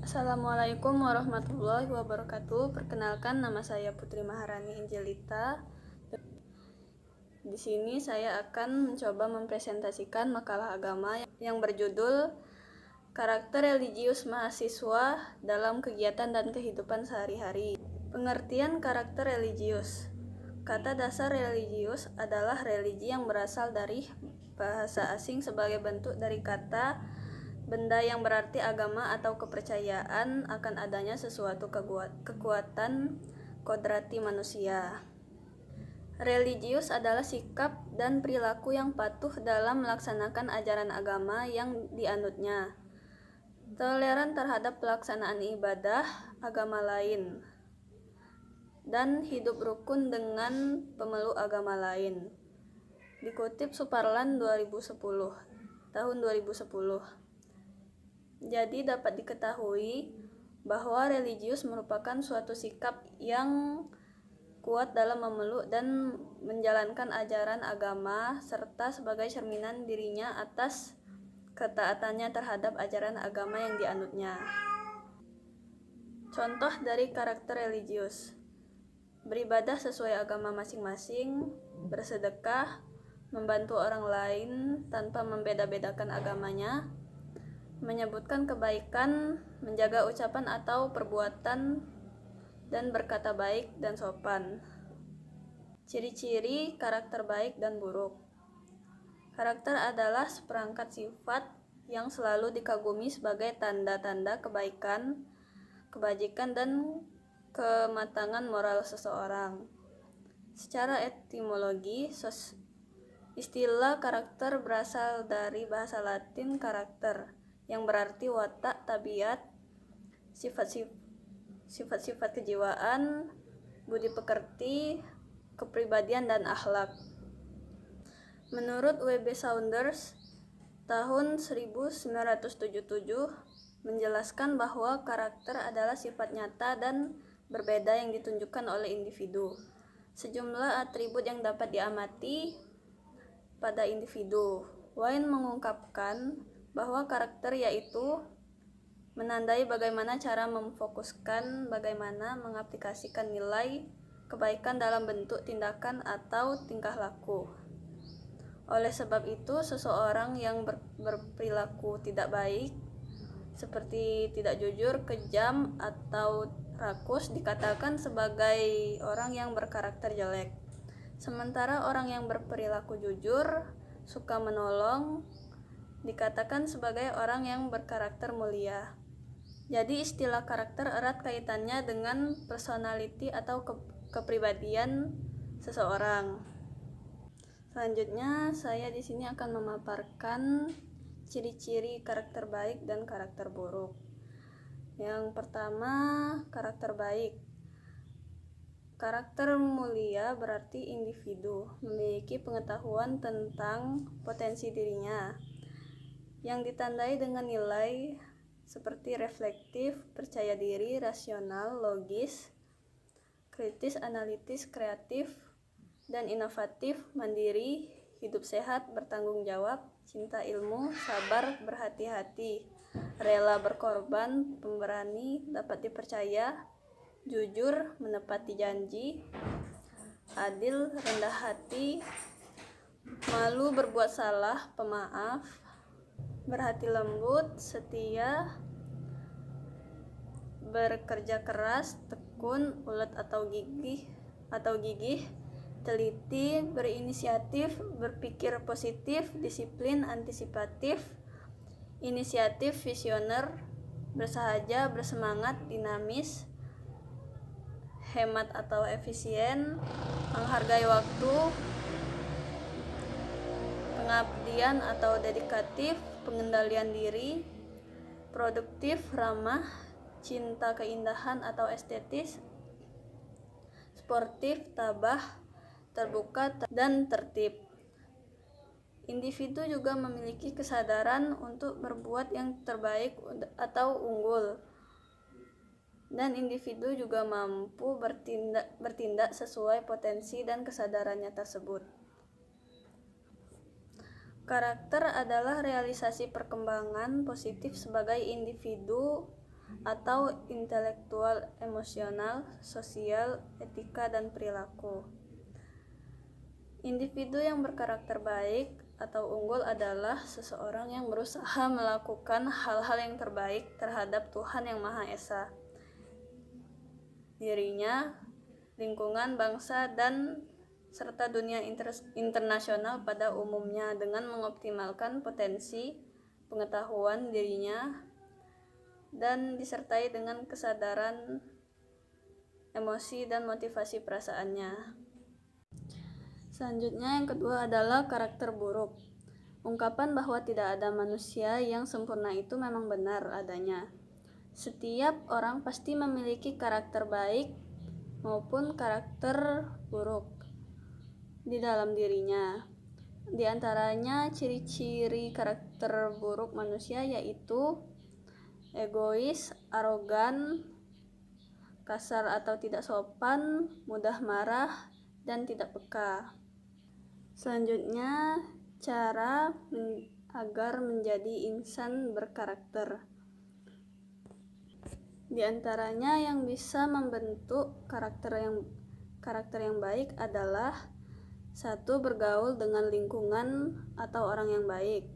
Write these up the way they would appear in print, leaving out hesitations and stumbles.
Assalamualaikum warahmatullahi wabarakatuh. Perkenalkan, nama saya Putri Maharani Angelita. Di sini saya akan mencoba mempresentasikan makalah agama yang berjudul Karakter Religius Mahasiswa dalam Kegiatan dan Kehidupan Sehari-hari. Pengertian karakter religius. Kata dasar religius adalah religi yang berasal dari bahasa asing sebagai bentuk dari kata benda yang berarti agama atau kepercayaan akan adanya sesuatu kekuatan kodrati manusia. Religius adalah sikap dan perilaku yang patuh dalam melaksanakan ajaran agama yang dianutnya, toleran terhadap pelaksanaan ibadah agama lain, dan hidup rukun dengan pemeluk agama lain. Dikutip Suparlan 2010, tahun 2010. Jadi dapat diketahui bahwa religius merupakan suatu sikap yang kuat dalam memeluk dan menjalankan ajaran agama serta sebagai cerminan dirinya atas ketaatannya terhadap ajaran agama yang dianutnya. Contoh dari karakter religius: beribadah sesuai agama masing-masing, bersedekah, membantu orang lain tanpa membeda-bedakan agamanya, menyebutkan kebaikan, menjaga ucapan atau perbuatan, dan berkata baik dan sopan. Ciri-ciri karakter baik dan buruk. Karakter adalah seperangkat sifat yang selalu dikagumi sebagai tanda-tanda kebaikan, kebajikan, dan kematangan moral seseorang. Secara etimologi, istilah karakter berasal dari bahasa Latin karakter, yang berarti watak, tabiat, sifat-sifat kejiwaan, budi pekerti, kepribadian, dan akhlak. Menurut W.B. Saunders tahun 1977 menjelaskan bahwa karakter adalah sifat nyata dan berbeda yang ditunjukkan oleh individu. Sejumlah atribut yang dapat diamati pada individu. Wayne mengungkapkan bahwa karakter yaitu menandai bagaimana cara memfokuskan, bagaimana mengaplikasikan nilai kebaikan dalam bentuk tindakan atau tingkah laku. Oleh sebab itu, seseorang yang berperilaku tidak baik, seperti tidak jujur, kejam, atau rakus, dikatakan sebagai orang yang berkarakter jelek. Sementara orang yang berperilaku jujur, suka menolong, dikatakan sebagai orang yang berkarakter mulia. Jadi istilah karakter erat kaitannya dengan personality atau kepribadian seseorang. Selanjutnya, saya di sini akan memaparkan ciri-ciri karakter baik dan karakter buruk. Yang pertama, karakter baik. Karakter mulia berarti individu memiliki pengetahuan tentang potensi dirinya, yang ditandai dengan nilai seperti reflektif, percaya diri, rasional, logis, kritis, analitis, kreatif, dan inovatif, mandiri, hidup sehat, bertanggung jawab, cinta ilmu, sabar, berhati-hati, rela berkorban, pemberani, dapat dipercaya, jujur, menepati janji, adil, rendah hati, malu berbuat salah, pemaaf, berhati lembut, setia, bekerja keras, tekun, ulet atau gigih, teliti, berinisiatif, berpikir positif, disiplin, antisipatif, inisiatif, visioner, bersahaja, bersemangat, dinamis, hemat atau efisien, menghargai waktu, pengabdian atau dedikatif, pengendalian diri, produktif, ramah, cinta keindahan atau estetis, sportif, tabah, terbuka, dan tertib. Individu juga memiliki kesadaran untuk berbuat yang terbaik atau unggul, dan individu juga mampu bertindak sesuai potensi dan kesadarannya tersebut. Karakter adalah realisasi perkembangan positif sebagai individu atau intelektual, emosional, sosial, etika, dan perilaku. Individu yang berkarakter baik atau unggul adalah seseorang yang berusaha melakukan hal-hal yang terbaik terhadap Tuhan Yang Maha Esa, dirinya, lingkungan, bangsa, dan serta dunia internasional pada umumnya dengan mengoptimalkan potensi pengetahuan dirinya dan disertai dengan kesadaran emosi dan motivasi perasaannya. Selanjutnya yang kedua adalah karakter buruk. Ungkapan bahwa tidak ada manusia yang sempurna itu memang benar adanya. Setiap orang pasti memiliki karakter baik maupun karakter buruk di dalam dirinya. Di antaranya ciri-ciri karakter buruk manusia yaitu egois, arogan, kasar atau tidak sopan, mudah marah, dan tidak peka. Selanjutnya, cara agar menjadi insan berkarakter. Di antaranya yang bisa membentuk karakter yang baik adalah 1. Bergaul dengan lingkungan atau orang yang baik.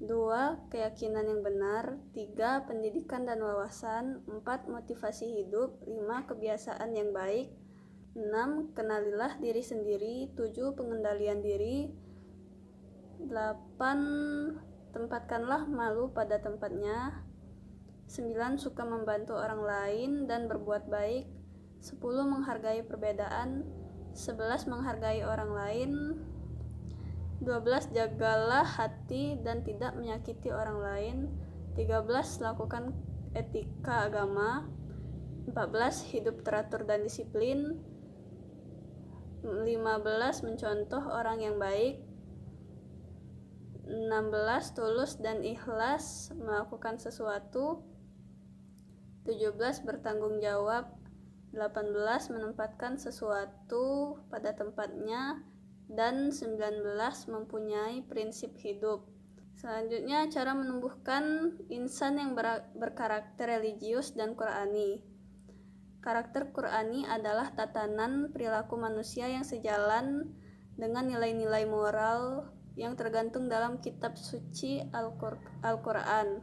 2. Keyakinan yang benar. 3. Pendidikan dan wawasan. 4. Motivasi hidup. 5. Kebiasaan yang baik. 6. Kenalilah diri sendiri. 7. Pengendalian diri. 8. Tempatkanlah malu pada tempatnya. 9. Suka membantu orang lain dan berbuat baik. 10. Menghargai perbedaan. 11. Menghargai orang lain. 12. Jagalah hati dan tidak menyakiti orang lain. 13. Lakukan etika agama. 14. Hidup teratur dan disiplin. 15. Mencontoh orang yang baik. 16. Tulus dan ikhlas melakukan sesuatu. 17. Bertanggung jawab. 18. Menempatkan sesuatu pada tempatnya. Dan 19. Mempunyai prinsip hidup. Selanjutnya, cara menumbuhkan insan yang berkarakter religius dan Qur'ani. Karakter Qur'ani adalah tatanan perilaku manusia yang sejalan dengan nilai-nilai moral yang tergantung dalam kitab suci Al-Quran.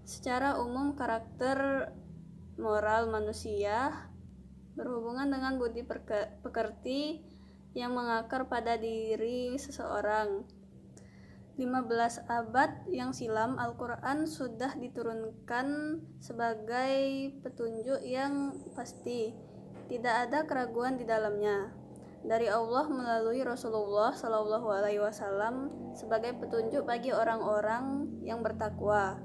Secara umum, karakter moral manusia berhubungan dengan budi pekerti yang mengakar pada diri seseorang. 15 abad yang silam, Al-Quran sudah diturunkan sebagai petunjuk yang pasti. Tidak ada keraguan di dalamnya. Dari Allah melalui Rasulullah SAW sebagai petunjuk bagi orang-orang yang bertakwa.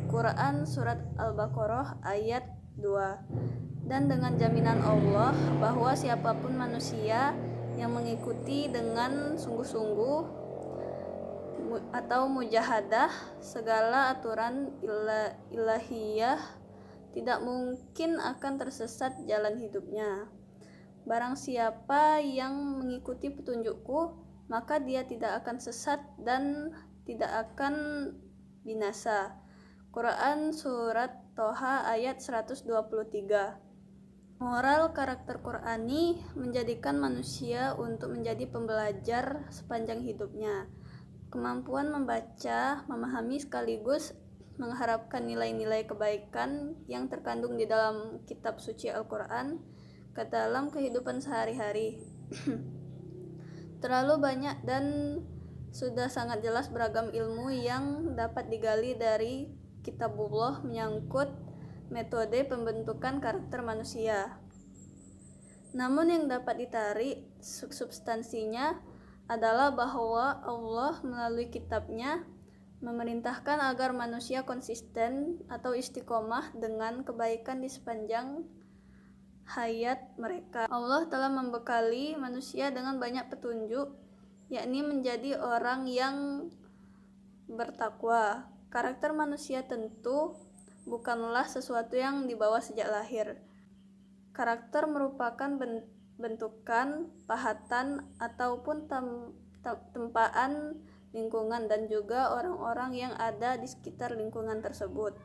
Quran Surat Al-Baqarah ayat 2. Dan dengan jaminan Allah bahwa siapapun manusia yang mengikuti dengan sungguh-sungguh atau mujahadah segala aturan ilahiyah, tidak mungkin akan tersesat jalan hidupnya. Barang siapa yang mengikuti petunjukku, maka dia tidak akan sesat dan tidak akan binasa. Quran Surat Toha ayat 123. Moral karakter Qur'ani menjadikan manusia untuk menjadi pembelajar sepanjang hidupnya. Kemampuan membaca, memahami sekaligus mengharapkan nilai-nilai kebaikan yang terkandung di dalam kitab suci Al-Quran ke dalam kehidupan sehari-hari. Terlalu banyak dan sudah sangat jelas beragam ilmu yang dapat digali dari kitabullah menyangkut metode pembentukan karakter manusia. Namun yang dapat ditarik substansinya adalah bahwa Allah melalui kitabnya memerintahkan agar manusia konsisten atau istiqomah dengan kebaikan di sepanjang hayat mereka. Allah telah membekali manusia dengan banyak petunjuk, yakni menjadi orang yang bertakwa. Karakter manusia tentu bukanlah sesuatu yang dibawa sejak lahir. Karakter merupakan bentukan, pahatan, ataupun tempaan lingkungan dan juga orang-orang yang ada di sekitar lingkungan tersebut.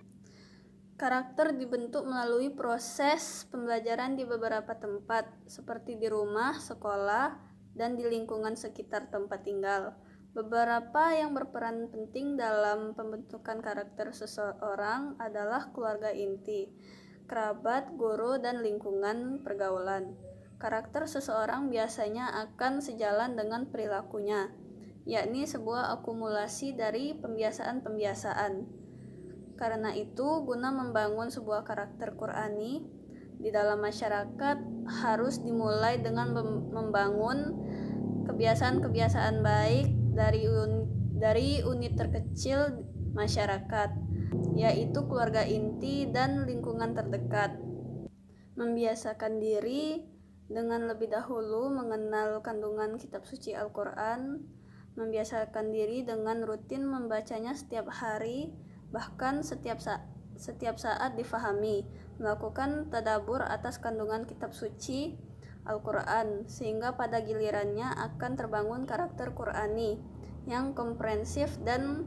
Karakter dibentuk melalui proses pembelajaran di beberapa tempat, seperti di rumah, sekolah, dan di lingkungan sekitar tempat tinggal. Beberapa yang berperan penting dalam pembentukan karakter seseorang adalah keluarga inti, kerabat, guru, dan lingkungan pergaulan. Karakter seseorang biasanya akan sejalan dengan perilakunya, yakni sebuah akumulasi dari pembiasaan-pembiasaan. Karena itu, guna membangun sebuah karakter Qur'ani di dalam masyarakat harus dimulai dengan membangun kebiasaan-kebiasaan baik dari unit terkecil masyarakat, yaitu keluarga inti dan lingkungan terdekat. Membiasakan diri dengan lebih dahulu mengenal kandungan kitab suci Al-Quran, membiasakan diri dengan rutin membacanya setiap hari, bahkan setiap saat difahami, melakukan tadabbur atas kandungan kitab suci Al-Quran, sehingga pada gilirannya akan terbangun karakter Qur'ani yang komprehensif dan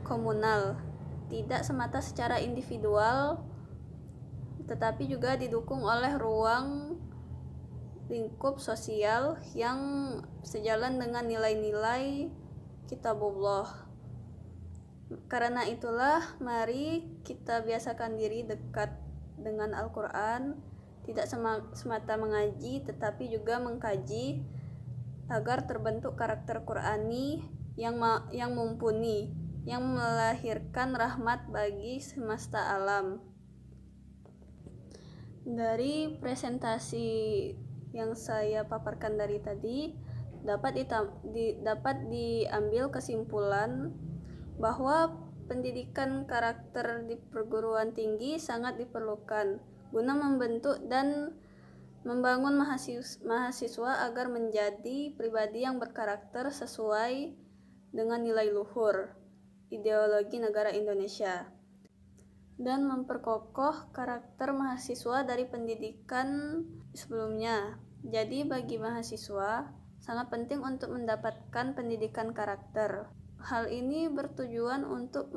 komunal, tidak semata secara individual, tetapi juga didukung oleh ruang lingkup sosial yang sejalan dengan nilai-nilai kitabullah. Karena itulah, mari kita biasakan diri dekat dengan Al-Quran, tidak semata mengaji, tetapi juga mengkaji, agar terbentuk karakter Qur'ani yang mumpuni, yang melahirkan rahmat bagi semesta alam. Dari presentasi yang saya paparkan dari tadi, dapat diambil kesimpulan bahwa pendidikan karakter di perguruan tinggi sangat diperlukan guna membentuk dan membangun mahasiswa agar menjadi pribadi yang berkarakter sesuai dengan nilai luhur ideologi negara Indonesia, dan memperkokoh karakter mahasiswa dari pendidikan sebelumnya. Jadi bagi mahasiswa sangat penting untuk mendapatkan pendidikan karakter. Hal ini bertujuan untuk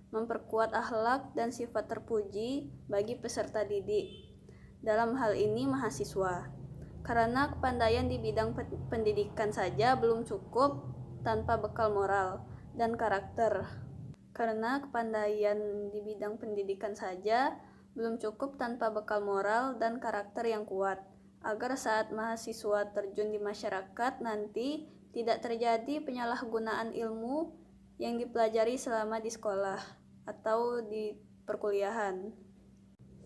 memperkuat akhlak dan sifat terpuji bagi peserta didik, dalam hal ini mahasiswa. Karena kepandaian di bidang pendidikan saja belum cukup tanpa bekal moral dan karakter. Karena kepandaian di bidang pendidikan saja belum cukup tanpa bekal moral dan karakter yang kuat, agar saat mahasiswa terjun di masyarakat nanti tidak terjadi penyalahgunaan ilmu yang dipelajari selama di sekolah atau di perkuliahan.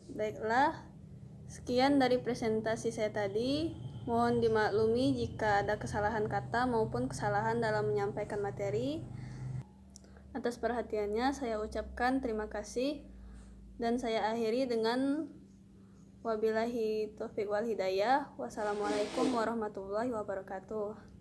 Baiklah, sekian dari presentasi saya tadi. Mohon dimaklumi jika ada kesalahan kata maupun kesalahan dalam menyampaikan materi. Atas perhatiannya saya ucapkan terima kasih, dan saya akhiri dengan wabillahi taufiq wal hidayah. Wassalamualaikum warahmatullahi wabarakatuh.